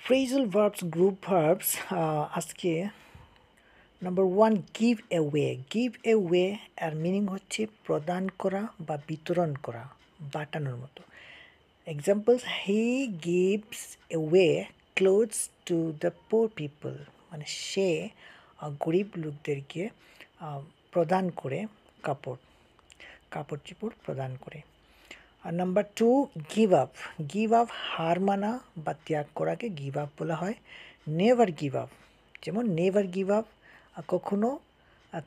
Phrasal verbs, group verbs. আজকে number 1 give away. Give away এর meaning হচ্ছে প্রদান করা বা বিতরণ করা, বাটানোর মতো। Examples, he gives away clothes to the poor people, মানে সে গরিব লোকদেরকে প্রদান করে কাপড় চোপড় প্রদান করে। আর number 2 give up. Give up হার মানা বা ত্যাগ করাকে গিভ আপ বলা হয়। নেভার গিভ আপ, যেমন নেভার গিভ আপ, কখনো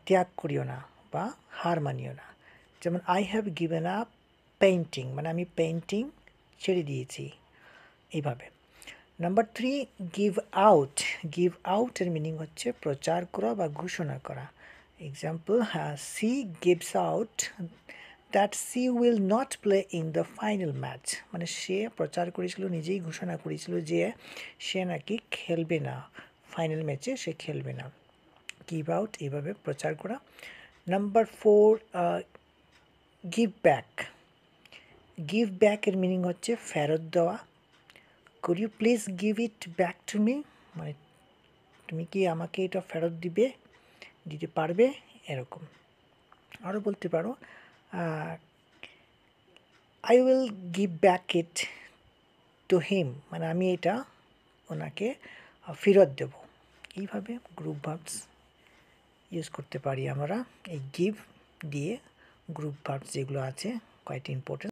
ত্যাগ করিও না বা হার মানিও না। যেমন I have given up painting, মানে আমি পেইন্টিং ছেড়ে দিয়েছি, এইভাবে। Number 3 give out. গিভ আউটের মিনিং হচ্ছে প্রচার করা বা ঘোষণা করা। Example, she gives out that she will not play in the final match, মানে সে প্রচার করেছিল, নিজেই ঘোষণা করেছিল যে সে নাকি খেলবে না, ফাইনাল ম্যাচে সে খেলবে না। গিভ আউট এইভাবে প্রচার করা। Number 4 give back. গিভ ব্যাকের মিনিং হচ্ছে ফেরত দেওয়া। Could you please give it back to me, মানে তুমি কি আমাকে এটা ফেরত দিতে পারবে, এরকম। আরও বলতে পারো I will give back it to him, মানে আমি এটা ওনাকে ফেরত দেব। এইভাবে গ্রুপ ভার্বস ইউজ করতে পারি আমরা। এই গিভ দিয়ে গ্রুপ ভার্বস যেগুলো আছে কয়েকটি ইম্পর্টেন্ট।